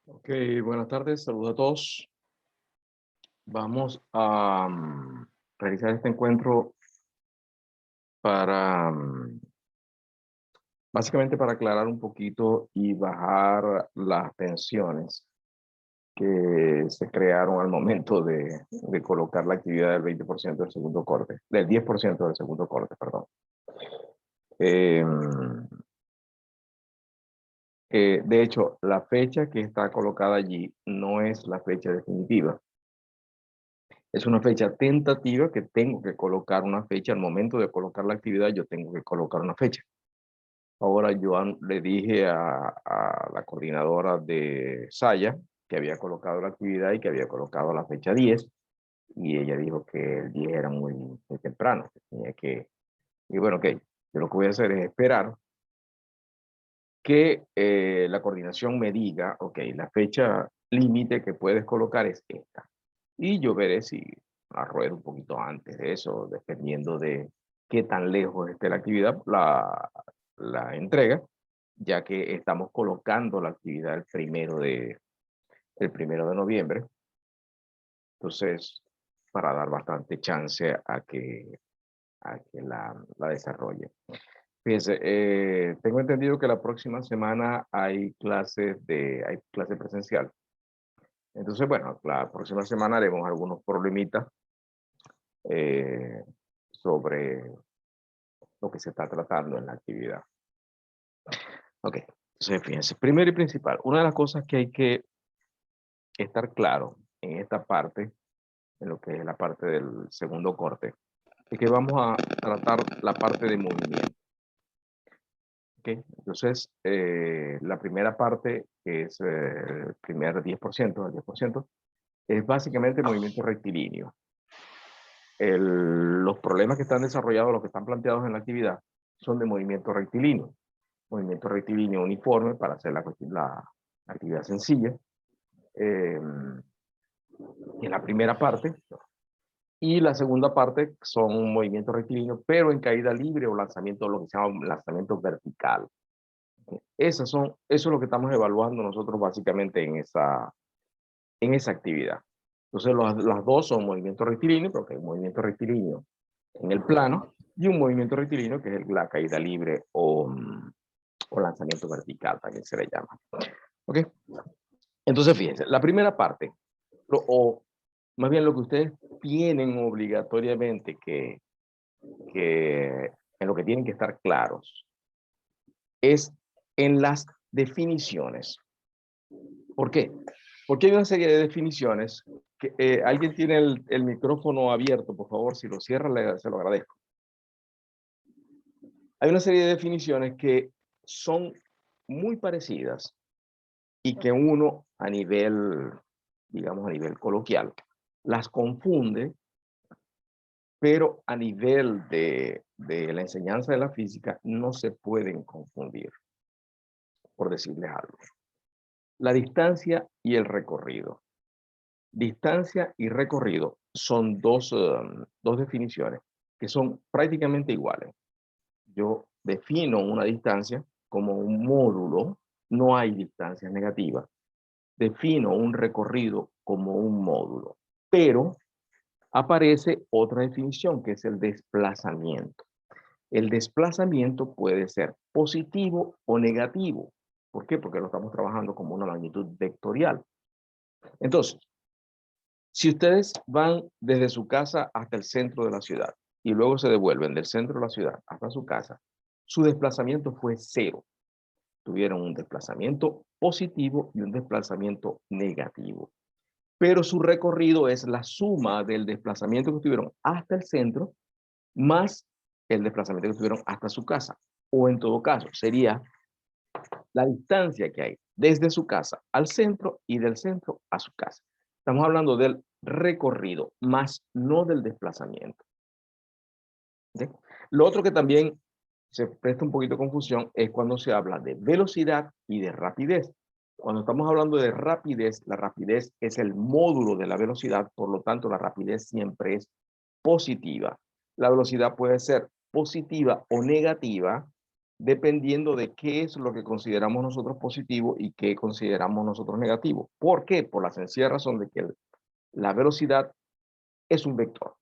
Ok, buenas tardes, saludos a todos. Vamos a realizar este encuentro para, básicamente para aclarar un poquito y bajar las tensiones que se crearon al momento de colocar la actividad del 20% del segundo corte, del 10% del segundo corte, perdón. De hecho, la fecha que está colocada allí no es la fecha definitiva. Es una fecha tentativa que tengo que colocar una fecha. Al momento de colocar la actividad, yo tengo que colocar una fecha. Ahora yo le dije a la coordinadora de Saya que había colocado la actividad y que había colocado la fecha 10. Y ella dijo que el 10 era muy temprano. Que tenía que... Y bueno, ok. Yo lo que voy a hacer es esperar que la coordinación me diga, ok, la fecha límite que puedes colocar es esta. Y yo veré si arruedo un poquito antes de eso, dependiendo de qué tan lejos esté la actividad, la entrega, ya que estamos colocando la actividad el primero de noviembre. Entonces, para dar bastante chance a que la desarrolle. Fíjense, tengo entendido que la próxima semana hay clase presencial. Entonces, bueno, la próxima semana haremos algunos problemitas sobre lo que se está tratando en la actividad. Ok, entonces fíjense, primero y principal, una de las cosas que hay que estar claro en esta parte, en lo que es la parte del segundo corte, es que vamos a tratar la parte de movimiento. Okay. Entonces, la primera parte, que es el primer 10%, el 10%, es básicamente movimiento rectilíneo. Los problemas que están desarrollados, los que están planteados en la actividad, son de movimiento rectilíneo. Movimiento rectilíneo uniforme para hacer la actividad sencilla. En la primera parte. Y la segunda parte son movimientos rectilíneos, pero en caída libre o lanzamiento, lo que se llama lanzamiento vertical. Eso es lo que estamos evaluando nosotros básicamente en esa actividad. Entonces, las dos son movimientos rectilíneos, porque hay un movimiento rectilíneo en el plano y un movimiento rectilíneo que es la caída libre o lanzamiento vertical, también se le llama. ¿Ok? Entonces, fíjense, la primera parte, o más bien lo que ustedes tienen obligatoriamente en lo que tienen que estar claros, es en las definiciones. ¿Por qué? Porque hay una serie de definiciones que alguien tiene el micrófono abierto, por favor, si lo cierra, se lo agradezco. Hay una serie de definiciones que son muy parecidas y que uno a nivel, digamos a nivel coloquial, las confunde, pero a nivel de la enseñanza de la física no se pueden confundir, por decirles algo. La distancia y el recorrido. Distancia y recorrido son dos definiciones que son prácticamente iguales. Yo defino una distancia como un módulo, no hay distancias negativas. Defino un recorrido como un módulo, pero aparece otra definición que es el desplazamiento. El desplazamiento puede ser positivo o negativo. ¿Por qué? Porque lo estamos trabajando como una magnitud vectorial. Entonces, si ustedes van desde su casa hasta el centro de la ciudad y luego se devuelven del centro de la ciudad hasta su casa, su desplazamiento fue 0. Tuvieron un desplazamiento positivo y un desplazamiento negativo. Pero su recorrido es la suma del desplazamiento que tuvieron hasta el centro más el desplazamiento que tuvieron hasta su casa. O en todo caso, sería la distancia que hay desde su casa al centro y del centro a su casa. Estamos hablando del recorrido, más no del desplazamiento. ¿Sí? Lo otro que también se presta un poquito de confusión es cuando se habla de velocidad y de rapidez. Cuando estamos hablando de rapidez, la rapidez es el módulo de la velocidad, por lo tanto la rapidez siempre es positiva. La velocidad puede ser positiva o negativa, dependiendo de qué es lo que consideramos nosotros positivo y qué consideramos nosotros negativo. ¿Por qué? Por la sencilla razón de que la velocidad es un vector,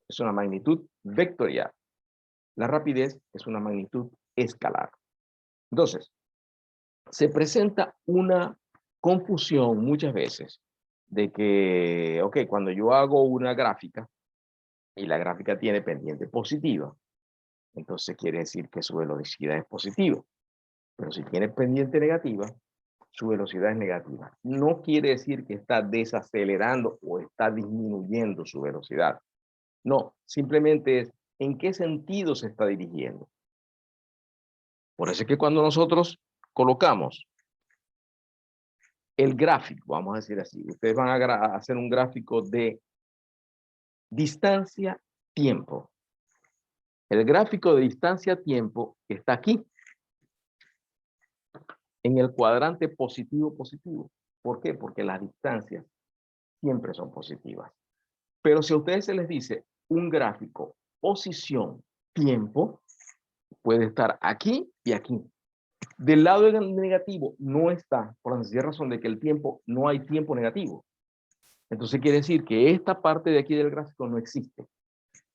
es una magnitud vectorial. La rapidez es una magnitud escalar. Entonces, se presenta una confusión muchas veces de que, ok, cuando yo hago una gráfica y la gráfica tiene pendiente positiva, entonces quiere decir que su velocidad es positiva. Pero si tiene pendiente negativa, su velocidad es negativa. No quiere decir que está desacelerando o está disminuyendo su velocidad. No, simplemente es en qué sentido se está dirigiendo. Por eso es que cuando nosotros colocamos el gráfico, vamos a decir así, ustedes van a hacer un gráfico de distancia-tiempo. El gráfico de distancia-tiempo está aquí, en el cuadrante positivo-positivo. ¿Por qué? Porque las distancias siempre son positivas. Pero si a ustedes se les dice un gráfico posición-tiempo, puede estar aquí y aquí. Del lado negativo no está, por la sencilla razón de que el tiempo, no hay tiempo negativo. Entonces quiere decir que esta parte de aquí del gráfico no existe.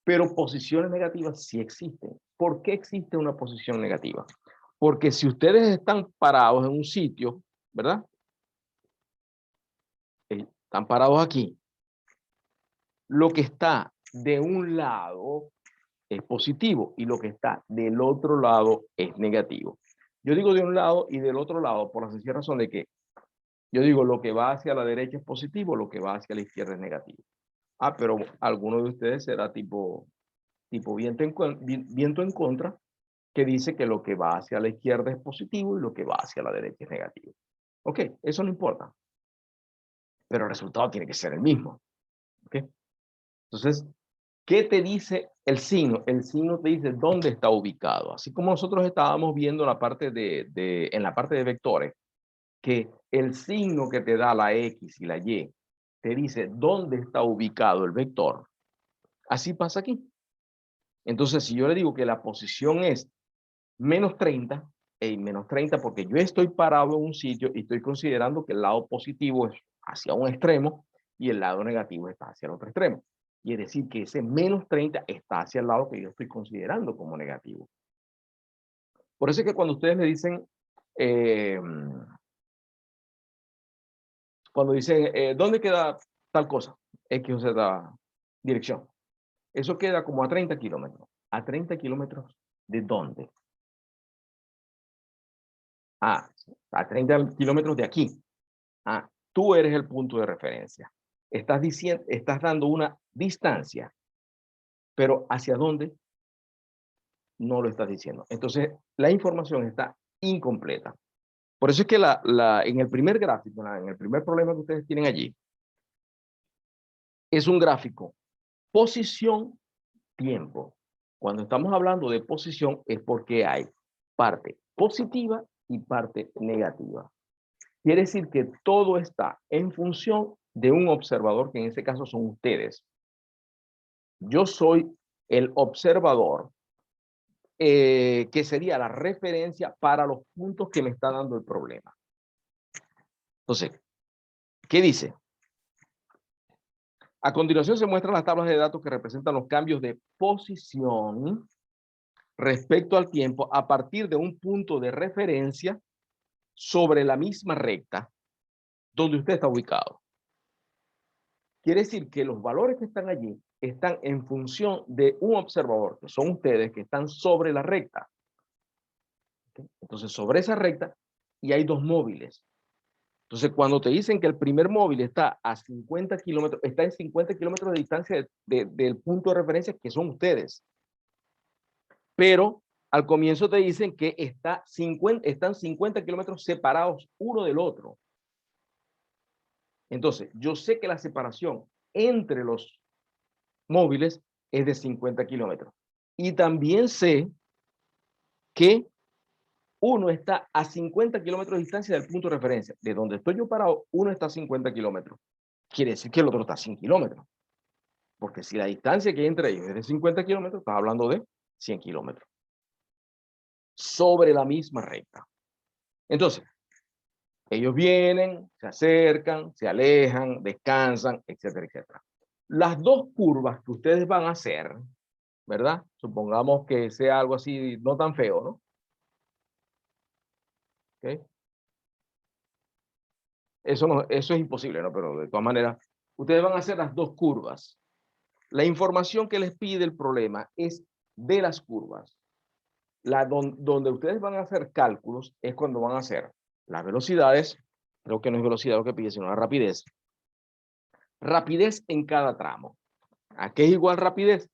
Pero posiciones negativas sí existen. ¿Por qué existe una posición negativa? Porque si ustedes están parados en un sitio, ¿verdad? Están parados aquí. Lo que está de un lado es positivo y lo que está del otro lado es negativo. Yo digo de un lado y del otro lado por la sencilla razón de que yo digo lo que va hacia la derecha es positivo, lo que va hacia la izquierda es negativo. Ah, pero alguno de ustedes será tipo viento en contra, que dice que lo que va hacia la izquierda es positivo y lo que va hacia la derecha es negativo. Ok, eso no importa, pero el resultado tiene que ser el mismo. Ok, entonces, ¿qué te dice el signo? El signo te dice dónde está ubicado. Así como nosotros estábamos viendo la parte en la parte de vectores, que el signo que te da la X y la Y te dice dónde está ubicado el vector. Así pasa aquí. Entonces, si yo le digo que la posición es menos 30, menos 30 porque yo estoy parado en un sitio y estoy considerando que el lado positivo es hacia un extremo y el lado negativo está hacia el otro extremo. Y es decir, que ese menos 30 está hacia el lado que yo estoy considerando como negativo. Por eso es que cuando ustedes le dicen, ¿dónde queda tal cosa? X o Z dirección. Eso queda como a 30 kilómetros. ¿A 30 kilómetros de dónde? Ah, a 30 kilómetros de aquí. Ah, tú eres el punto de referencia. Estás diciendo, estás dando una distancia, pero ¿hacia dónde? No lo estás diciendo. Entonces, la información está incompleta. Por eso es que en el primer gráfico, en el primer problema que ustedes tienen allí, es un gráfico posición-tiempo. Cuando estamos hablando de posición es porque hay parte positiva y parte negativa. Quiere decir que todo está en función de un observador, que en este caso son ustedes. Yo soy el observador, que sería la referencia para los puntos que me está dando el problema. Entonces, ¿qué dice? A continuación se muestran las tablas de datos que representan los cambios de posición respecto al tiempo a partir de un punto de referencia sobre la misma recta donde usted está ubicado. Quiere decir que los valores que están allí están en función de un observador, que son ustedes, que están sobre la recta. Entonces, sobre esa recta, y hay dos móviles. Entonces, cuando te dicen que el primer móvil está a 50 kilómetros, está en 50 kilómetros de distancia del punto de referencia, que son ustedes. Pero al comienzo te dicen que están 50 kilómetros separados uno del otro. Entonces, yo sé que la separación entre los móviles es de 50 kilómetros. Y también sé que uno está a 50 kilómetros de distancia del punto de referencia. De donde estoy yo parado, uno está a 50 kilómetros. Quiere decir que el otro está a 100 kilómetros. Porque si la distancia que hay entre ellos es de 50 kilómetros, estás hablando de 100 kilómetros. Sobre la misma recta. Entonces, ellos vienen, se acercan, se alejan, descansan, etcétera, etcétera. Las dos curvas que ustedes van a hacer, ¿verdad? Supongamos que sea algo así, no tan feo, ¿no? ¿Okay? Eso es imposible, ¿no? Pero de todas maneras, ustedes van a hacer las dos curvas. La información que les pide el problema es de las curvas. Donde ustedes van a hacer cálculos es cuando van a hacer las velocidades, creo que no es velocidad lo que pide, sino la rapidez. Rapidez en cada tramo. ¿A qué es igual rapidez?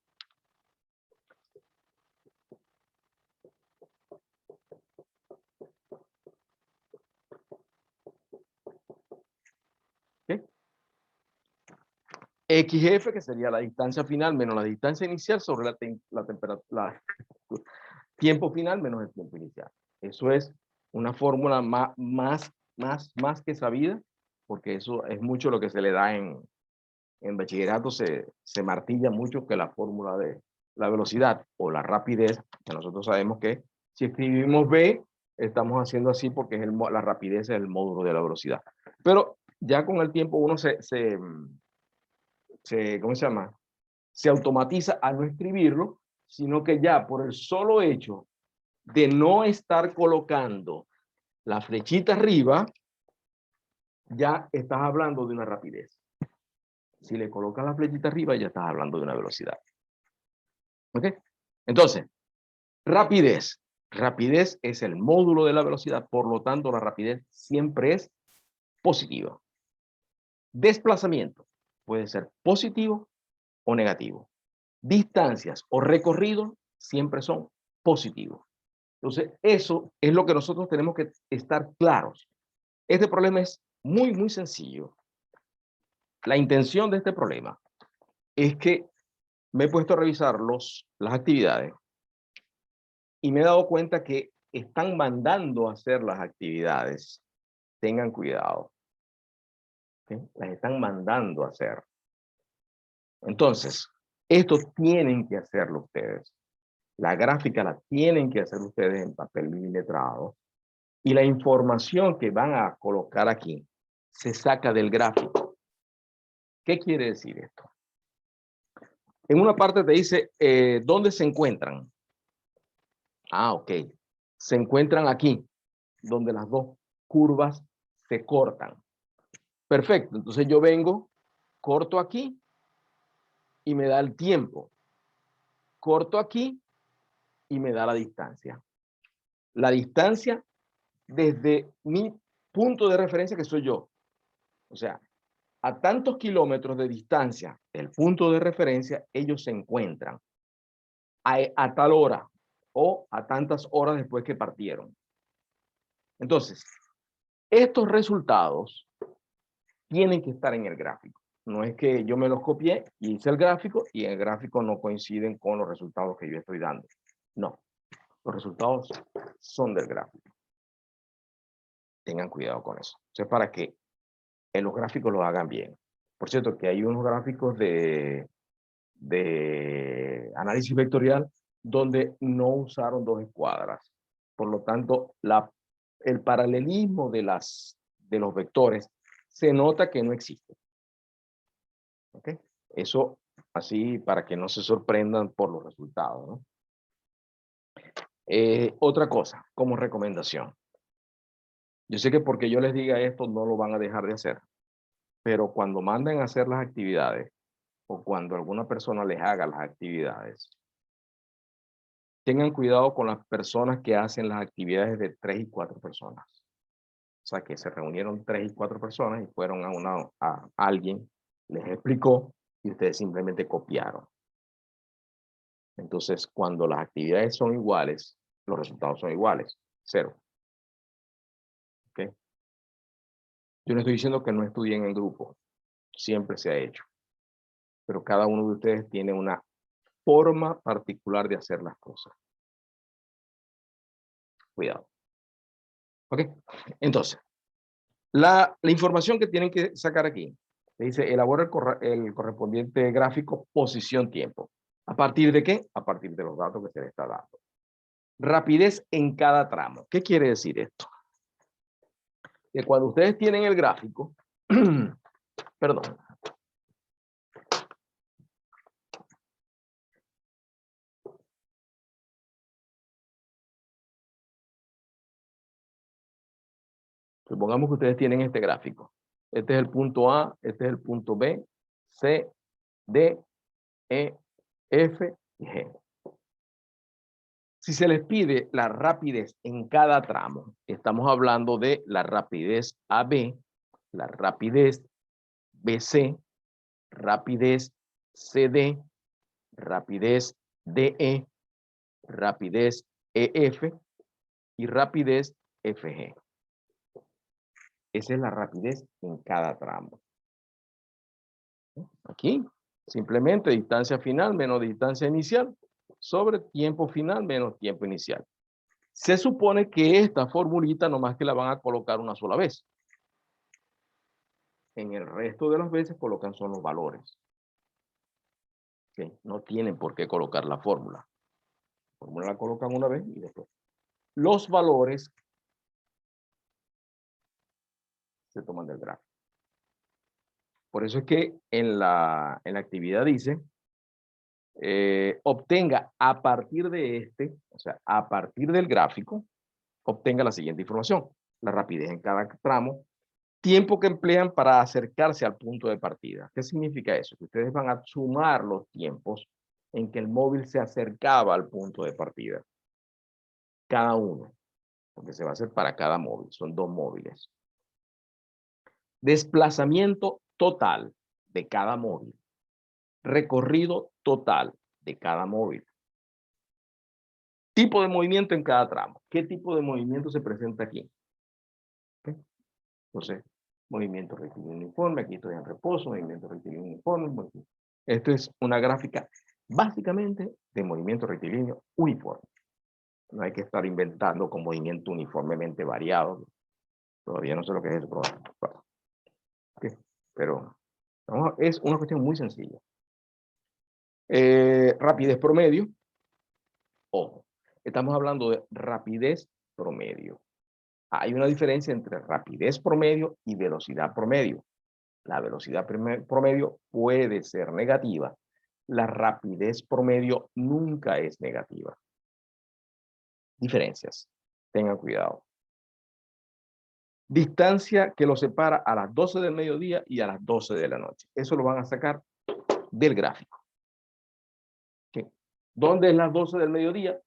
¿Okay? XF, que sería la distancia final menos la distancia inicial sobre la tiempo final menos el tiempo inicial. Eso es una fórmula más que sabida, porque eso es mucho lo que se le da en bachillerato, se martilla mucho que la fórmula de la velocidad o la rapidez, que nosotros sabemos que si escribimos B, estamos haciendo así porque es la rapidez es el módulo de la velocidad. Pero ya con el tiempo uno ¿cómo se llama? Se automatiza a no escribirlo, sino que ya por el solo hecho de no estar colocando la flechita arriba, ya estás hablando de una rapidez. Si le colocas la flechita arriba, ya estás hablando de una velocidad. ¿Ok? Entonces, rapidez. Rapidez es el módulo de la velocidad, por lo tanto, la rapidez siempre es positiva. Desplazamiento puede ser positivo o negativo. Distancias o recorrido siempre son positivos. Entonces, eso es lo que nosotros tenemos que estar claros. Este problema es muy sencillo. La intención de este problema es que me he puesto a revisar las actividades y me he dado cuenta que están mandando a hacer las actividades. Tengan cuidado. ¿Okay? Las están mandando a hacer. Entonces, esto tienen que hacerlo ustedes. La gráfica la tienen que hacer ustedes en papel milimetrado. Y la información que van a colocar aquí se saca del gráfico. ¿Qué quiere decir esto? En una parte te dice dónde se encuentran. Ah, ok. Se encuentran aquí, donde las dos curvas se cortan. Perfecto. Entonces yo vengo, corto aquí y me da el tiempo. Corto aquí y me da la distancia. La distancia desde mi punto de referencia, que soy yo. O sea, a tantos kilómetros de distancia del punto de referencia, ellos se encuentran a tal hora o a tantas horas después que partieron. Entonces, estos resultados tienen que estar en el gráfico. No es que yo me los copié y hice el gráfico y el gráfico no coinciden con los resultados que yo estoy dando. No, los resultados son del gráfico. Tengan cuidado con eso. O sea, para que en los gráficos lo hagan bien. Por cierto, que hay unos gráficos de análisis vectorial donde no usaron dos escuadras. Por lo tanto, el paralelismo de los vectores se nota que no existe. ¿Okay? Eso así para que no se sorprendan por los resultados, ¿no? Otra cosa, como recomendación. Yo sé que porque yo les diga esto no lo van a dejar de hacer, pero cuando manden a hacer las actividades o cuando alguna persona les haga las actividades, tengan cuidado con las personas que hacen las actividades de 3 y 4 personas. O sea, que se reunieron 3 y 4 personas y fueron a alguien, les explicó y ustedes simplemente copiaron. Entonces, cuando las actividades son iguales, los resultados son iguales. 0. ¿Okay? Yo no estoy diciendo que no estudien en grupo. Siempre se ha hecho. Pero cada uno de ustedes tiene una forma particular de hacer las cosas. Cuidado. ¿Ok? Entonces, la información que tienen que sacar aquí, dice, elabora el correspondiente gráfico posición-tiempo. ¿A partir de qué? A partir de los datos que se le está dando. Rapidez en cada tramo. ¿Qué quiere decir esto? Que cuando ustedes tienen el gráfico, perdón, supongamos que ustedes tienen este gráfico. Este es el punto A, este es el punto B, C, D, E, F y G. Si se les pide la rapidez en cada tramo, estamos hablando de la rapidez AB, la rapidez BC, rapidez CD, rapidez DE, rapidez EF y rapidez FG. Esa es la rapidez en cada tramo. Aquí, simplemente distancia final menos distancia inicial sobre tiempo final menos tiempo inicial. Se supone que esta formulita nomás que la van a colocar una sola vez. En el resto de las veces colocan son los valores. ¿Sí? No tienen por qué colocar la fórmula. La fórmula la colocan una vez y después. Los valores se toman del gráfico. Por eso es que en la actividad dice, obtenga a partir de este, o sea, a partir del gráfico, obtenga la siguiente información. La rapidez en cada tramo, tiempo que emplean para acercarse al punto de partida. ¿Qué significa eso? Que ustedes van a sumar los tiempos en que el móvil se acercaba al punto de partida. Cada uno, porque se va a hacer para cada móvil, son 2 móviles. Desplazamiento total de cada móvil. Recorrido total de cada móvil. Tipo de movimiento en cada tramo. ¿Qué tipo de movimiento se presenta aquí? ¿Okay? Entonces, movimiento rectilíneo uniforme, aquí estoy en reposo, movimiento rectilíneo uniforme. Esto es una gráfica básicamente de movimiento rectilíneo uniforme. No hay que estar inventando con movimiento uniformemente variado. Todavía no sé lo que es eso, pero, ¿okay? Pero es una cuestión muy sencilla. Rapidez promedio. Ojo, estamos hablando de rapidez promedio. Hay una diferencia entre rapidez promedio y velocidad promedio. La velocidad promedio puede ser negativa. La rapidez promedio nunca es negativa. Diferencias. Tengan cuidado. Distancia que lo separa a las 12 del mediodía y a las 12 de la noche. Eso lo van a sacar del gráfico. ¿Okay? ¿Dónde es las 12 del mediodía?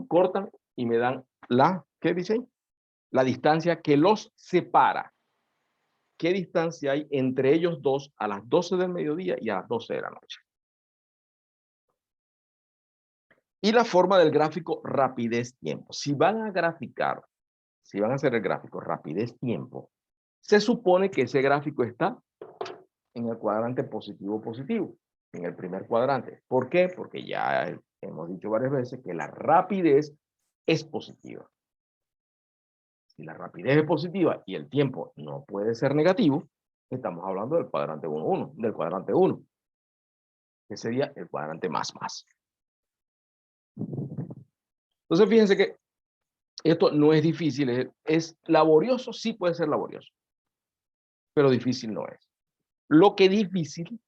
Cortan y me dan la, ¿qué dicen? La distancia que los separa. ¿Qué distancia hay entre ellos dos a las 12 del mediodía y a las 12 de la noche? Y la forma del gráfico rapidez-tiempo. Si van a graficar, si van a hacer el gráfico rapidez-tiempo, se supone que ese gráfico está en el cuadrante positivo-positivo, en el primer cuadrante. ¿Por qué? Porque ya hemos dicho varias veces que la rapidez es positiva. Si la rapidez es positiva y el tiempo no puede ser negativo, estamos hablando del cuadrante 1-1, del cuadrante 1, que sería el cuadrante más. Entonces, fíjense que esto no es difícil, es laborioso, sí puede ser laborioso, pero difícil no es. Lo que es difícil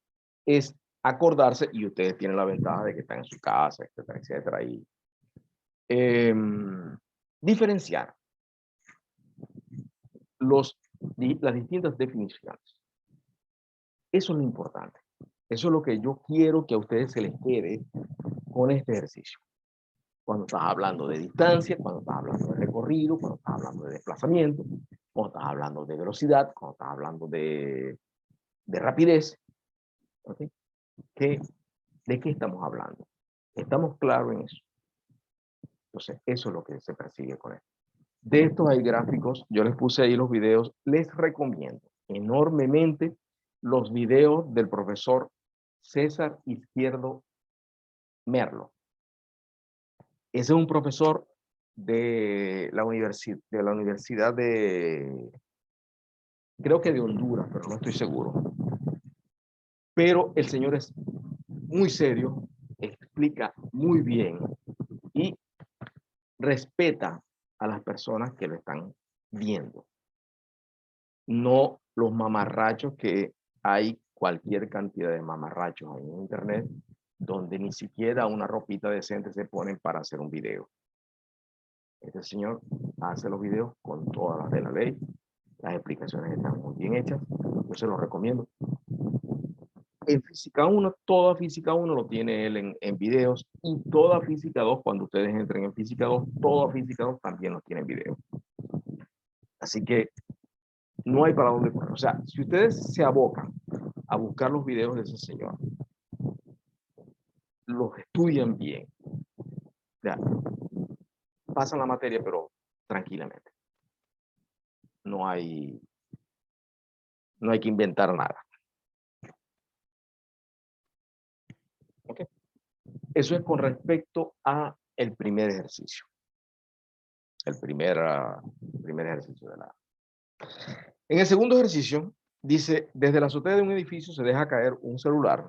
es acordarse, y ustedes tienen la ventaja de que están en su casa, etcétera, etcétera, y diferenciar las distintas definiciones. Eso es lo importante. Eso es lo que yo quiero que a ustedes se les quede con este ejercicio. Cuando estás hablando de distancia, cuando estás hablando de recorrido, cuando estás hablando de desplazamiento, cuando estás hablando de velocidad, cuando estás hablando de rapidez, ¿okay? ¿De qué estamos hablando? ¿Estamos claros en eso? Entonces, eso es lo que se persigue con esto. De estos hay gráficos, yo les puse ahí los videos, les recomiendo enormemente los videos del profesor César Izquierdo Merlo. Ese es un profesor de la universidad de, creo que de Honduras, pero no estoy seguro. Pero el señor es muy serio, es explica muy bien y respeta a las personas que lo están viendo. No los mamarrachos que hay cualquier cantidad de mamarrachos en internet donde ni siquiera una ropita decente se ponen para hacer un video. Este señor hace los videos con todas las de la ley. Las explicaciones están muy bien hechas. Yo se los recomiendo. En Física 1, toda Física 1 lo tiene él en videos, y toda Física 2, cuando ustedes entren en Física 2, toda Física 2 también lo tiene en video. Así que no hay para dónde correr. O sea, si ustedes se abocan a buscar los videos de ese señor, los estudian bien, ya, pasan la materia, pero tranquilamente. No hay que inventar nada. ¿Okay? Eso es con respecto a el primer ejercicio. El primer ejercicio de la... En el segundo ejercicio, dice, desde la azotea de un edificio se deja caer un celular.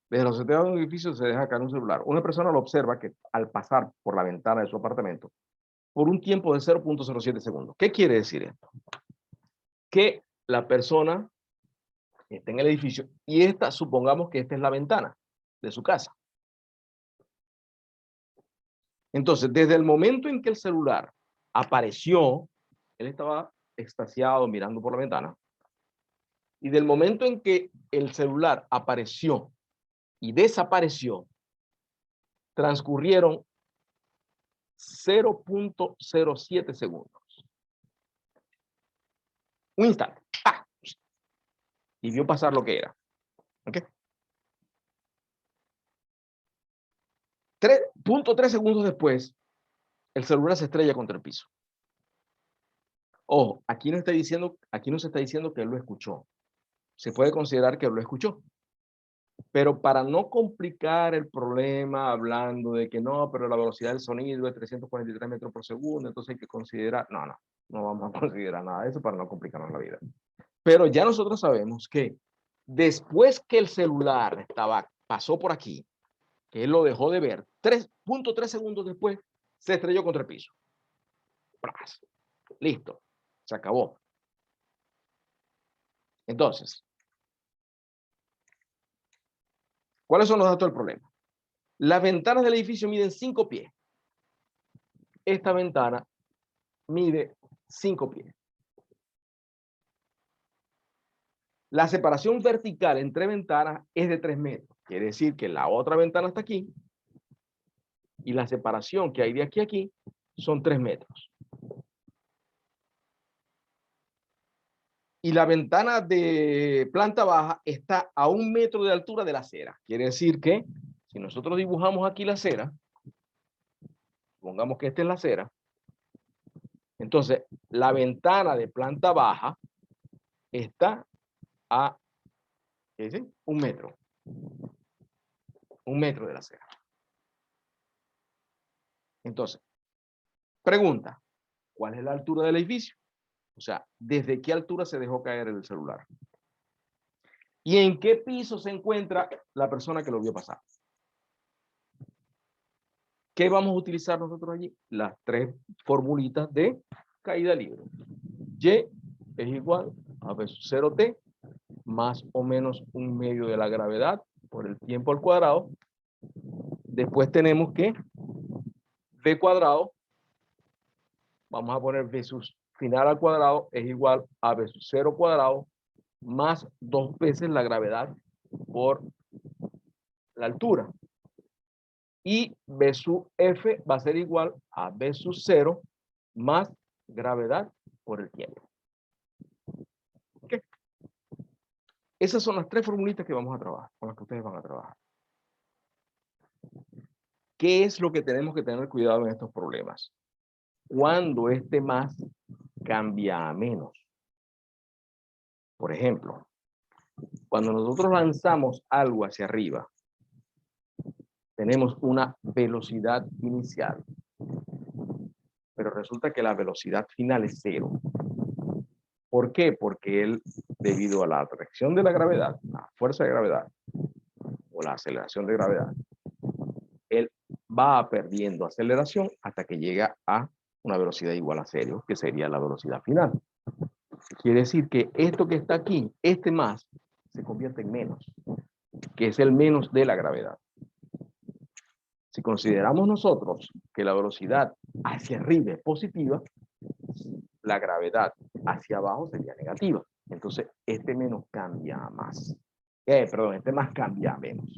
Desde la azotea de un edificio se deja caer un celular. Una persona lo observa que al pasar por la ventana de su apartamento por un tiempo de 0.07 segundos. ¿Qué quiere decir esto? Que la persona está en el edificio y esta, supongamos que esta es la ventana de su casa. Entonces, desde el momento en que el celular apareció, él estaba extasiado mirando por la ventana, y del momento en que el celular apareció y desapareció, transcurrieron 0.07 segundos. Un instante. ¡Ah! Y vio pasar lo que era. ¿Ok? 3.3 segundos después, el celular se estrella contra el piso. Ojo, aquí no se está diciendo que él lo escuchó. Se puede considerar que lo escuchó. Pero para no complicar el problema hablando de que no, pero la velocidad del sonido es 343 metros por segundo, entonces hay que considerar, no vamos a considerar nada de eso para no complicarnos la vida. Pero ya nosotros sabemos que después que el celular pasó por aquí, que él lo dejó de ver, 3.3 segundos después, se estrelló contra el piso. Listo, se acabó. Entonces, ¿cuáles son los datos del problema? Las ventanas del edificio miden 5 pies. Esta ventana mide 5 pies. La separación vertical entre ventanas es de 3 metros. Quiere decir que la otra ventana está aquí y la separación que hay de aquí a aquí son 3 metros. Y la ventana de planta baja está a 1 metro de altura de la acera. Quiere decir que si nosotros dibujamos aquí la acera, pongamos que esta es la acera, entonces la ventana de planta baja está a, ¿qué dice? 1 metro. 1 metro de la acera. Entonces, pregunta, ¿cuál es la altura del edificio? O sea, ¿desde qué altura se dejó caer el celular? ¿Y en qué piso se encuentra la persona que lo vio pasar? ¿Qué vamos a utilizar nosotros allí? Las 3 formulitas de caída libre. Y es igual a V sub 0t más o menos 1/2 de la gravedad por el tiempo al cuadrado. Después tenemos que V cuadrado, vamos a poner V sub final al cuadrado, es igual a V sub 0 cuadrado más 2 veces la gravedad por la altura. Y V sub F va a ser igual a V sub 0 más gravedad por el tiempo. ¿Okay? Esas son las 3 formulitas que vamos a trabajar, con las que ustedes van a trabajar. ¿Qué es lo que tenemos que tener cuidado en estos problemas? Cuando este más cambia a menos. Por ejemplo, cuando nosotros lanzamos algo hacia arriba, tenemos una velocidad inicial, pero resulta que la velocidad final es 0. ¿Por qué? Porque él, debido a la atracción de la gravedad, la fuerza de gravedad o la aceleración de gravedad, él va perdiendo aceleración hasta que llega a una velocidad igual a cero, que sería la velocidad final. Quiere decir que esto que está aquí, este más, se convierte en menos, que es el menos de la gravedad. Si consideramos nosotros que la velocidad hacia arriba es positiva, la gravedad hacia abajo sería negativa. Entonces, este menos cambia a más. Perdón, este más cambia a menos.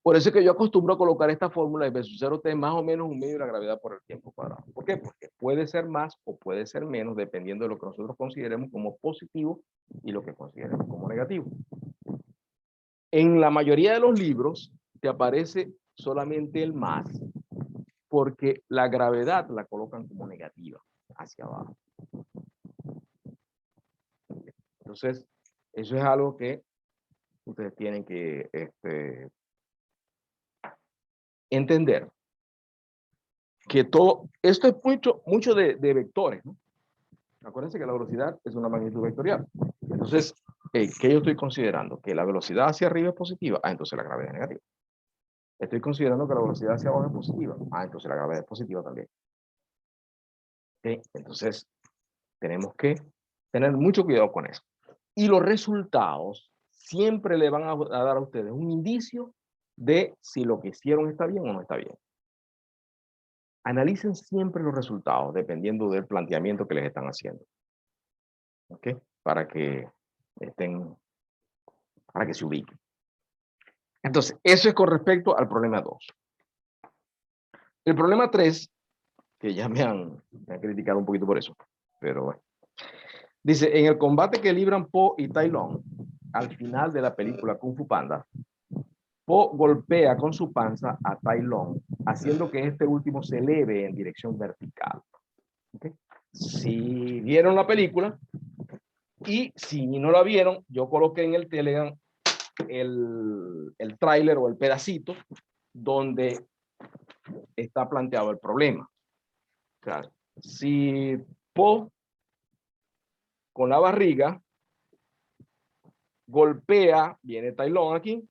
Por eso es que yo acostumbro a colocar esta fórmula de B sub 0t más o menos un medio de la gravedad por el tiempo cuadrado. ¿Por qué? Porque puede ser más o puede ser menos dependiendo de lo que nosotros consideremos como positivo y lo que consideremos como negativo. En la mayoría de los libros te aparece solamente el más porque la gravedad la colocan como negativa hacia abajo. Entonces, eso es algo que ustedes tienen que entender. Que todo, esto es mucho de vectores, ¿no? Acuérdense que la velocidad es una magnitud vectorial. Entonces, ¿qué yo estoy considerando? Que la velocidad hacia arriba es positiva. Entonces la gravedad es negativa. Estoy considerando que la velocidad hacia abajo es positiva. Entonces la gravedad es positiva también. Entonces, tenemos que tener mucho cuidado con eso. Y los resultados siempre le van a dar a ustedes un indicio de si lo que hicieron está bien o no está bien. Analicen siempre los resultados dependiendo del planteamiento que les están haciendo. ¿Ok? Para que se ubiquen. Entonces, eso es con respecto al problema 2. El problema 3, que ya me han criticado un poquito por eso, pero bueno. Dice, en el combate que libran Po y Tai Lung, al final de la película Kung Fu Panda, Po golpea con su panza a Tai Lung, haciendo que este último se eleve en dirección vertical. ¿Okay? Si vieron la película, y si no la vieron, yo coloqué en el Telegram el tráiler o el pedacito donde está planteado el problema. O sea, si Po con la barriga golpea, viene Tai Lung aquí,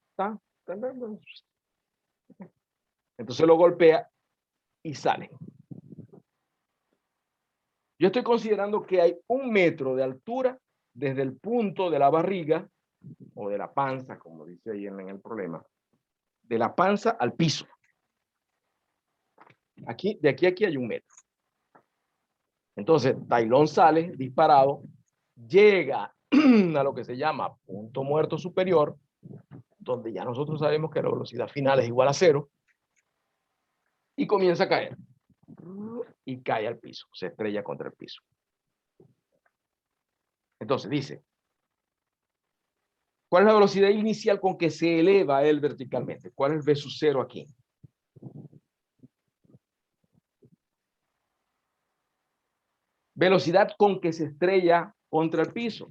entonces lo golpea y sale. Yo estoy considerando que hay 1 metro de altura desde el punto de la barriga o de la panza, como dice ahí en el problema, de la panza al piso. Aquí, de aquí a aquí hay 1 metro. Entonces, Tai Lung sale disparado, llega a lo que se llama punto muerto superior, donde ya nosotros sabemos que la velocidad final es igual a 0, y comienza a caer. Y cae al piso, se estrella contra el piso. Entonces dice, ¿cuál es la velocidad inicial con que se eleva él verticalmente? ¿Cuál es el V sub 0 aquí? Velocidad con que se estrella contra el piso.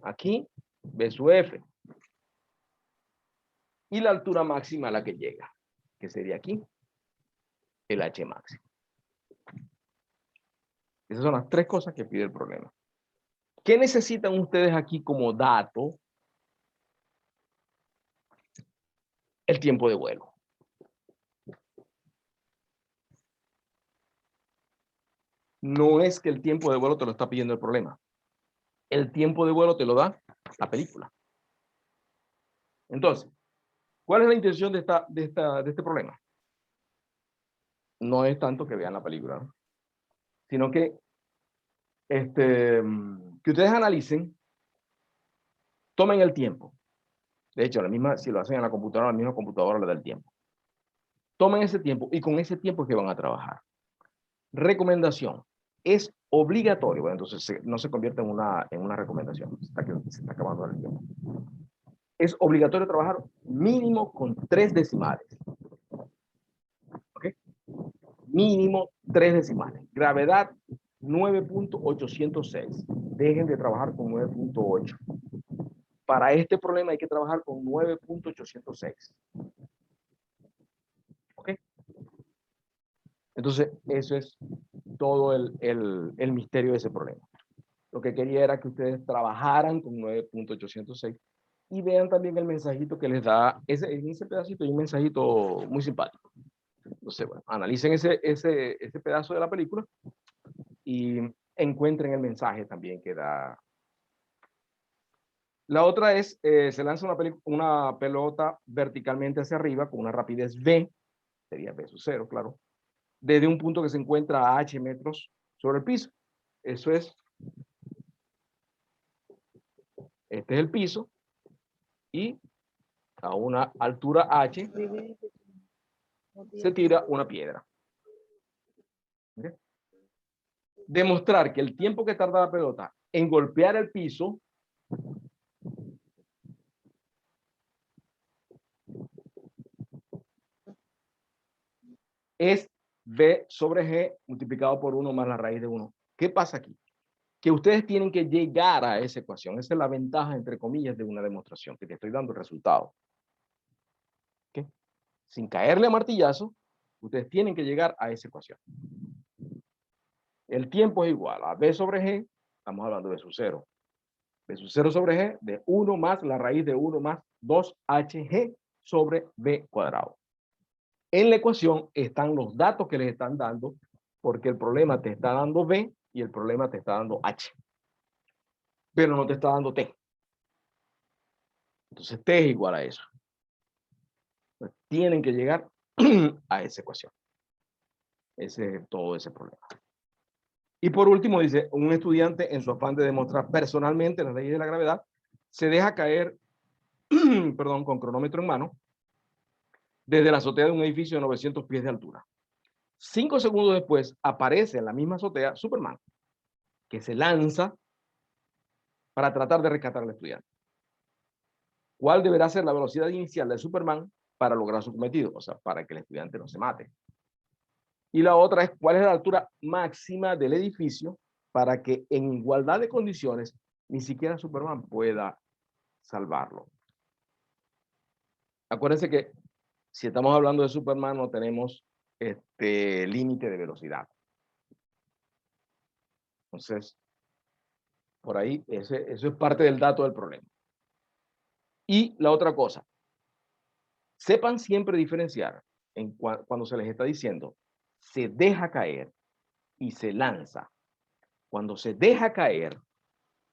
Aquí, V sub F. Y la altura máxima a la que llega, que sería aquí, el H máximo. Esas son las 3 cosas que pide el problema. ¿Qué necesitan ustedes aquí como dato? El tiempo de vuelo. No es que el tiempo de vuelo te lo está pidiendo el problema. El tiempo de vuelo te lo da la película. Entonces, ¿cuál es la intención de este problema? No es tanto que vean la película, ¿no? Sino que ustedes analicen, tomen el tiempo. De hecho, si lo hacen en la computadora, la misma computadora le da el tiempo. Tomen ese tiempo y con ese tiempo es que van a trabajar. Recomendación. Es obligatorio. Bueno, entonces no se convierte en una recomendación. Se está acabando el tiempo. Es obligatorio trabajar mínimo con 3 decimales. ¿Ok? Mínimo 3 decimales. Gravedad 9.806. Dejen de trabajar con 9.8. Para este problema hay que trabajar con 9.806. ¿Ok? Entonces, eso es todo el misterio de ese problema. Lo que quería era que ustedes trabajaran con 9.806 y vean también el mensajito que les da. En ese pedacito hay un mensajito muy simpático. Entonces, bueno, analicen ese pedazo de la película y encuentren el mensaje también que da. La otra es, se lanza una pelota verticalmente hacia arriba con una rapidez v, sería v sub 0, claro, desde un punto que se encuentra a h metros sobre el piso. Eso es, este es el piso, y a una altura h se tira una piedra. ¿Okay? Demostrar que el tiempo que tarda la pelota en golpear el piso es b sobre g multiplicado por 1 más la raíz de 1. ¿Qué pasa aquí? Que ustedes tienen que llegar a esa ecuación. Esa es la ventaja, entre comillas, de una demostración, que te estoy dando el resultado. ¿Okay? Sin caerle a martillazo, ustedes tienen que llegar a esa ecuación. El tiempo es igual a b sobre g, estamos hablando de su 0. B sub 0 sobre g, de 1 más la raíz de 1 más 2hg sobre b cuadrado. En la ecuación están los datos que les están dando, porque el problema te está dando b y el problema te está dando h. Pero no te está dando t. Entonces t es igual a eso. Entonces, tienen que llegar a esa ecuación. Ese es todo ese problema. Y por último dice, un estudiante en su afán de demostrar personalmente las leyes de la gravedad, se deja caer, perdón, con cronómetro en mano, desde la azotea de un edificio de 900 pies de altura. 5 segundos después aparece en la misma azotea Superman, que se lanza para tratar de rescatar al estudiante. ¿Cuál deberá ser la velocidad inicial de Superman para lograr su cometido? O sea, para que el estudiante no se mate. Y la otra es, ¿cuál es la altura máxima del edificio para que en igualdad de condiciones ni siquiera Superman pueda salvarlo? Acuérdense que si estamos hablando de Superman no tenemos límite de velocidad. Entonces, por ahí, eso es parte del dato del problema. Y la otra cosa, sepan siempre diferenciar cuando se les está diciendo se deja caer y se lanza. Cuando se deja caer,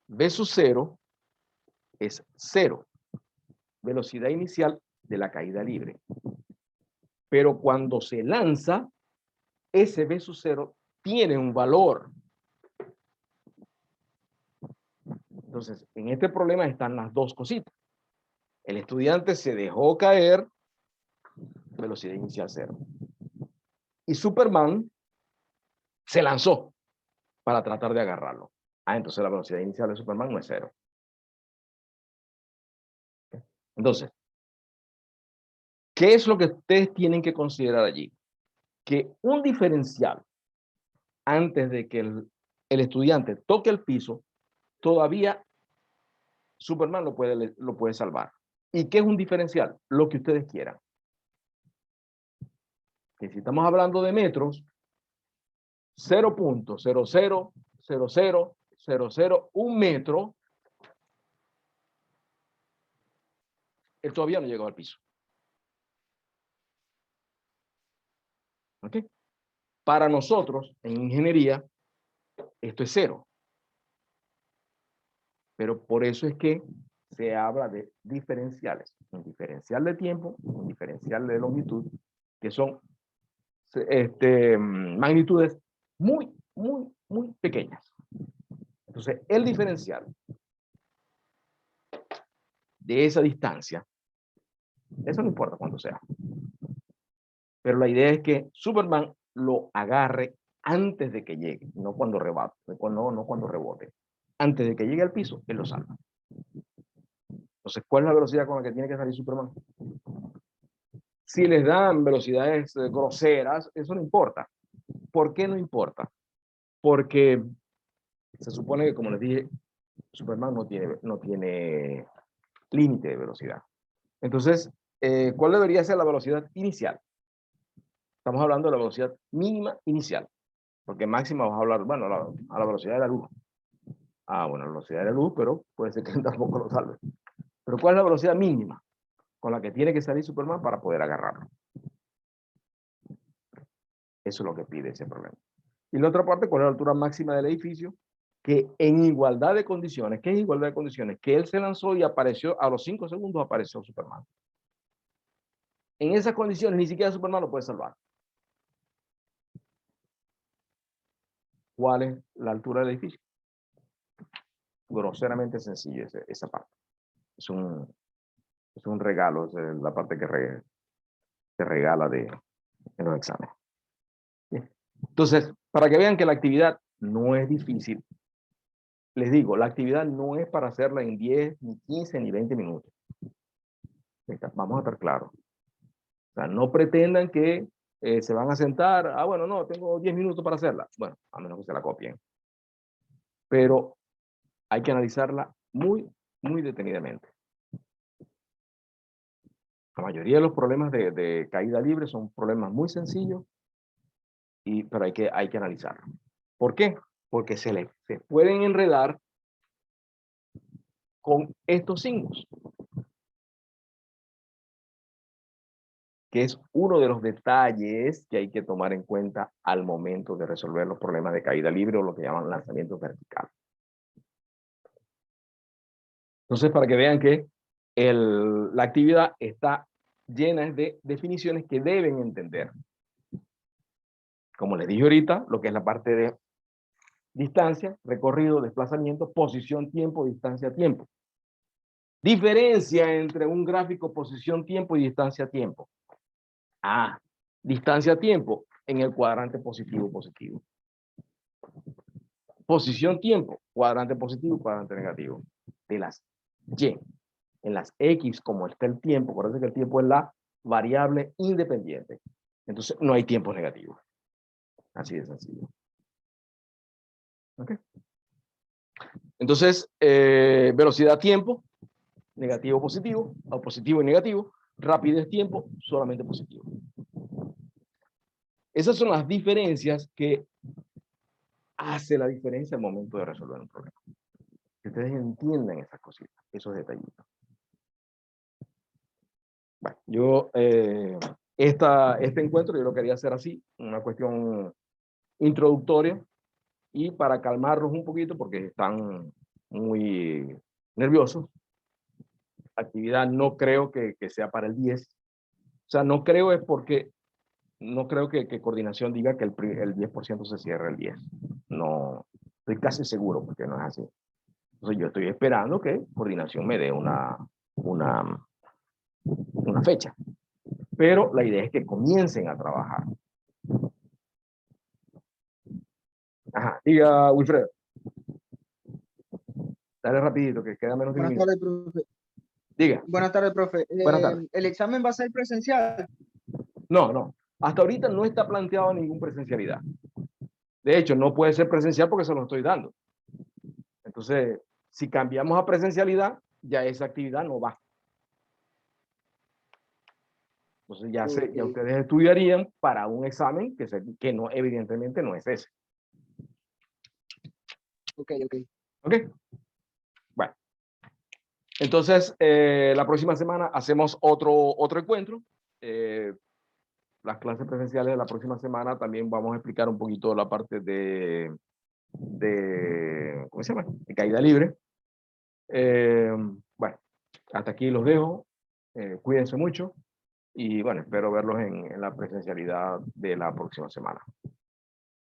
v sub 0 es 0, velocidad inicial de la caída libre. Pero cuando se lanza, ese v sub 0 tiene un valor. Entonces, en este problema están las dos cositas. El estudiante se dejó caer, velocidad inicial 0. Y Superman se lanzó para tratar de agarrarlo. Entonces la velocidad inicial de Superman no es 0. Entonces, ¿qué es lo que ustedes tienen que considerar allí? Que un diferencial, antes de que el estudiante toque el piso, todavía Superman lo puede salvar. ¿Y qué es un diferencial? Lo que ustedes quieran. Que si estamos hablando de metros, 0.0000001 metro, él todavía no llegó al piso. ¿Ok? Para nosotros, en ingeniería, esto es 0. Pero por eso es que se habla de diferenciales. Un diferencial de tiempo, un diferencial de longitud, que son magnitudes muy, muy, muy pequeñas. Entonces, el diferencial de esa distancia, eso no importa cuánto sea. Pero la idea es que Superman lo agarre antes de que llegue, no cuando rebate, no cuando rebote. Antes de que llegue al piso, él lo salva. Entonces, ¿cuál es la velocidad con la que tiene que salir Superman? Si les dan velocidades groseras, eso no importa. ¿Por qué no importa? Porque se supone que, como les dije, Superman no tiene límite de velocidad. Entonces, ¿cuál debería ser la velocidad inicial? Estamos hablando de la velocidad mínima inicial, porque máxima vamos a hablar, bueno, a la velocidad de la luz. Ah, bueno, la velocidad de la luz, pero puede ser que tampoco lo salve. Pero ¿cuál es la velocidad mínima con la que tiene que salir Superman para poder agarrarlo? Eso es lo que pide ese problema. Y la otra parte, ¿cuál es la altura máxima del edificio? Que en igualdad de condiciones, ¿qué es igualdad de condiciones? Que él se lanzó y apareció, a los 5 segundos apareció Superman. En esas condiciones ni siquiera Superman lo puede salvar. ¿Cuál es la altura del edificio? Groseramente sencillo esa parte. Es un regalo, es la parte que se regala en los exámenes. Bien. Entonces, para que vean que la actividad no es difícil, les digo, la actividad no es para hacerla en 10, ni 15, ni 20 minutos. Vamos a estar claros. O sea, no pretendan que se van a sentar, bueno, no, tengo 10 minutos para hacerla. Bueno, a menos que se la copien. Pero hay que analizarla muy, muy detenidamente. La mayoría de los problemas de caída libre son problemas muy sencillos, pero hay que analizarlo. ¿Por qué? Porque se pueden enredar con estos signos, que es uno de los detalles que hay que tomar en cuenta al momento de resolver los problemas de caída libre o lo que llaman lanzamiento vertical. Entonces, para que vean que la actividad está llena de definiciones que deben entender. Como les dije ahorita, lo que es la parte de distancia, recorrido, desplazamiento, posición, tiempo, distancia, tiempo. Diferencia entre un gráfico posición, tiempo y distancia, tiempo. Distancia, tiempo en el cuadrante positivo, positivo. Posición, tiempo, cuadrante positivo, cuadrante negativo. De las Y. En las X, como está el tiempo, por eso que el tiempo es la variable independiente. Entonces, no hay tiempos negativos. Así de sencillo. ¿Ok? Entonces, velocidad, tiempo, negativo, positivo, o positivo y negativo. Rapidez, tiempo, solamente positivo. Esas son las diferencias que hace la diferencia al momento de resolver un problema. Que ustedes entiendan esas cositas, esos detallitos. Bueno, yo, este encuentro yo lo quería hacer así, una cuestión introductoria, y para calmarlos un poquito porque están muy nerviosos. La actividad no creo que sea para el 10. O sea, no creo es porque no creo que coordinación diga que el 10% se cierra el 10. No, estoy casi seguro porque no es así. Entonces yo estoy esperando que coordinación me dé una fecha. Pero la idea es que comiencen a trabajar. Ajá, diga Wilfredo. Dale rapidito, que queda menos de un minuto. Buenas tardes, profe. Diga. Buenas tardes, profe. Buenas tardes. ¿El examen va a ser presencial? No. Hasta ahorita no está planteado ninguna presencialidad. De hecho, no puede ser presencial porque se lo estoy dando. Entonces, si cambiamos a presencialidad, ya esa actividad no va. Entonces, ya ustedes estudiarían para un examen que no, evidentemente no es ese. Ok. ¿Ok? Bueno. Entonces, la próxima semana hacemos otro encuentro. Las clases presenciales de la próxima semana también vamos a explicar un poquito la parte de ¿cómo se llama? De caída libre. Bueno, hasta aquí los dejo. Cuídense mucho y bueno, espero verlos en la presencialidad de la próxima semana.